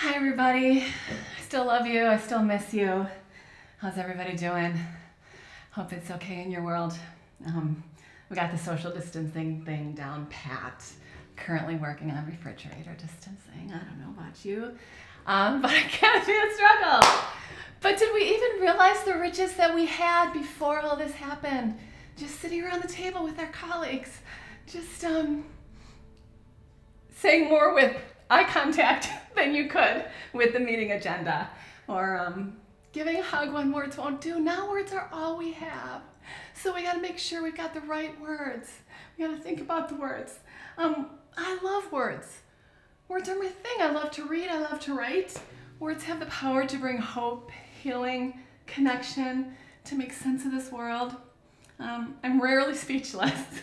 Hi everybody. I still love you. I still miss you. How's everybody doing? Hope it's okay in your world. We got the social distancing thing down pat. Currently working on refrigerator distancing. I don't know about you, but I can't be a struggle. But did we even realize the riches that we had before all this happened? Just sitting around the table with our colleagues, just saying more with eye contact than you could with the meeting agenda, or giving a hug when words won't do. Now words are all we have. So we got to make sure we've got the right words. We got to think about the words. I love words. Words are my thing. I love to read. I love to write. Words have the power to bring hope, healing, connection, to make sense of this world. I'm rarely speechless.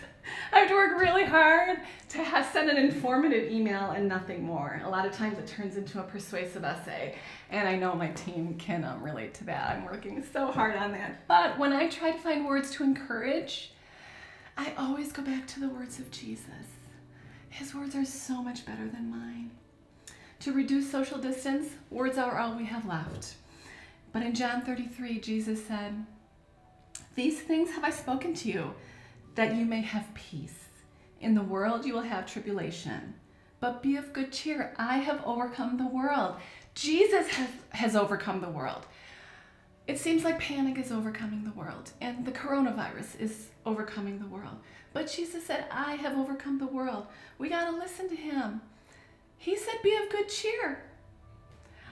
I have to work really hard to send an informative email and nothing more. A lot of times it turns into a persuasive essay, and I know my team can relate to that. I'm working so hard on that. But when I try to find words to encourage, I always go back to the words of Jesus. His words are so much better than mine. To reduce social distance, words are all we have left. But in John 33, Jesus said, "These things have I spoken to you, that you may have peace. In the world you will have tribulation, but be of good cheer. I have overcome the world." Jesus has overcome the world. It seems like panic is overcoming the world, and the coronavirus is overcoming the world. But Jesus said, "I have overcome the world." We got to listen to him. He said, "Be of good cheer."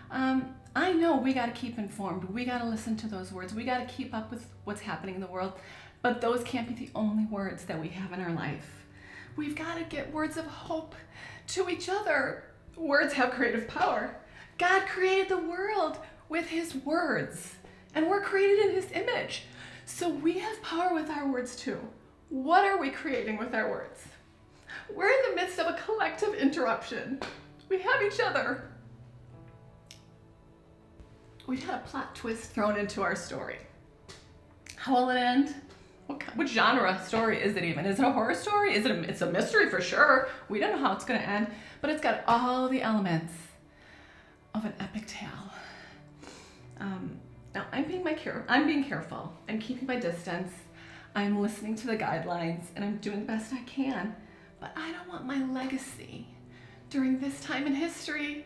I know we got to keep informed. We got to listen to those words. We got to keep up with what's happening in the world. But those can't be the only words that we have in our life. We've got to get words of hope to each other. Words have creative power. God created the world with his words, and we're created in his image. So we have power with our words too. What are we creating with our words? We're in the midst of a collective interruption. We have each other. We had a plot twist thrown into our story. How will it end? What genre story is it even? Is it a horror story? It's a mystery for sure. We don't know how it's going to end, but it's got all the elements of an epic tale. Now I'm being careful. I'm keeping my distance. I'm listening to the guidelines, and I'm doing the best I can. But I don't want my legacy during this time in history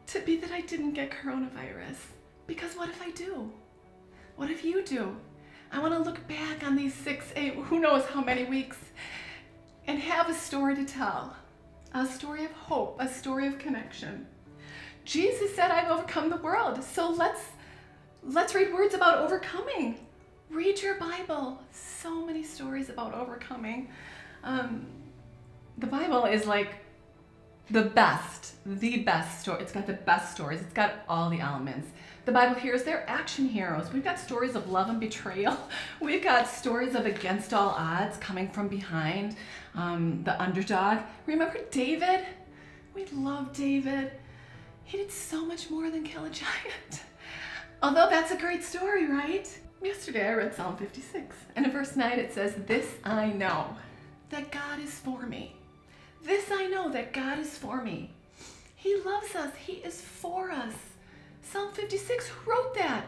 to be that I didn't get coronavirus. Because what if I do? What if you do? I want to look back on these 6, 8, who knows how many weeks, and have a story to tell. A story of hope, a story of connection. Jesus said, "I've overcome the world." So let's read words about overcoming. Read your Bible. So many stories about overcoming. The Bible is like the best story. It's got the best stories. It's got all the elements. The Bible here is their action heroes. We've got stories of love and betrayal. We've got stories of against all odds, coming from behind, the underdog. Remember David? We love David. He did so much more than kill a giant. Although that's a great story, right? Yesterday I read Psalm 56, and in verse 9 it says, "This I know, that God is for me. This I know, that God is for me. He loves us. He is for us." Psalm 56, who wrote that?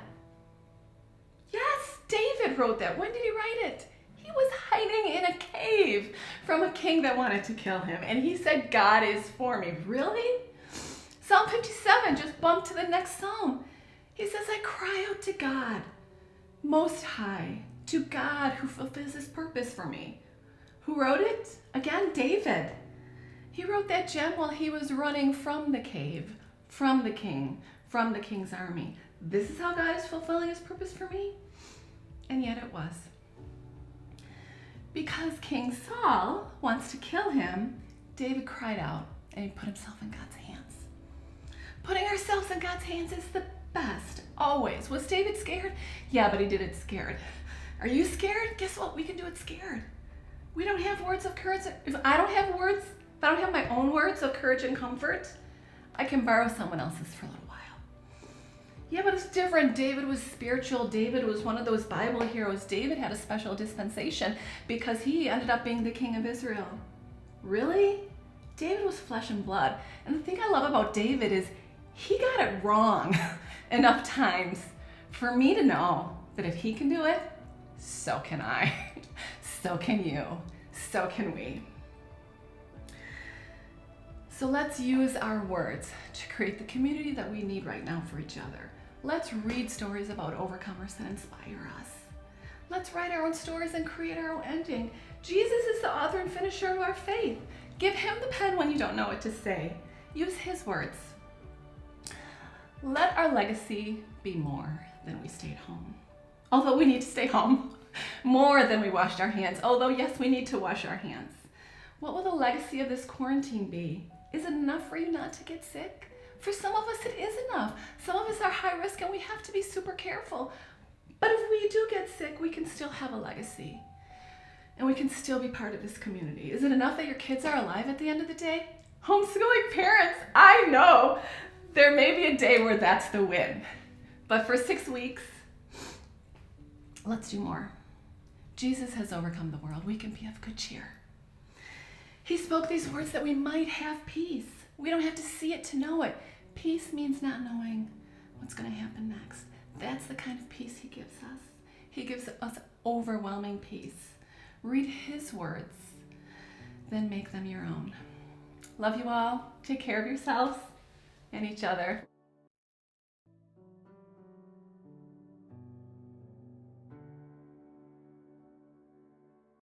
Yes, David wrote that. When did he write it? He was hiding in a cave from a king that wanted to kill him, and he said, "God is for me." Really? Psalm 57, just bump to the next psalm. He says, "I cry out to God, Most High, to God who fulfills his purpose for me." Who wrote it? Again, David. He wrote that gem while he was running from the cave, from the king, from the king's army. This is how God is fulfilling his purpose for me? And yet it was. Because King Saul wants to kill him, David cried out and he put himself in God's hands. Putting ourselves in God's hands is the best, always. Was David scared? Yeah, but he did it scared. Are you scared? Guess what? We can do it scared. We don't have words of courage. If I don't have my own words of courage and comfort, I can borrow someone else's for a little while. Yeah, but it's different. David was spiritual. David was one of those Bible heroes. David had a special dispensation because he ended up being the king of Israel. Really? David was flesh and blood. And the thing I love about David is he got it wrong enough times for me to know that if he can do it, so can I. So can you. So can we. So let's use our words to create the community that we need right now for each other. Let's read stories about overcomers that inspire us. Let's write our own stories and create our own ending. Jesus is the author and finisher of our faith. Give him the pen when you don't know what to say. Use his words. Let our legacy be more than we stayed home. Although we need to stay home. More than we washed our hands. Although, yes, we need to wash our hands. What will the legacy of this quarantine be? Is it enough for you not to get sick? For some of us, it is enough. Some of us are high risk and we have to be super careful. But if we do get sick, we can still have a legacy. And we can still be part of this community. Is it enough that your kids are alive at the end of the day? Homeschooling parents, I know there may be a day where that's the win. But for 6 weeks, let's do more. Jesus has overcome the world. We can be of good cheer. He spoke these words that we might have peace. We don't have to see it to know it. Peace means not knowing what's going to happen next. That's the kind of peace he gives us. He gives us overwhelming peace. Read his words, then make them your own. Love you all. Take care of yourselves and each other.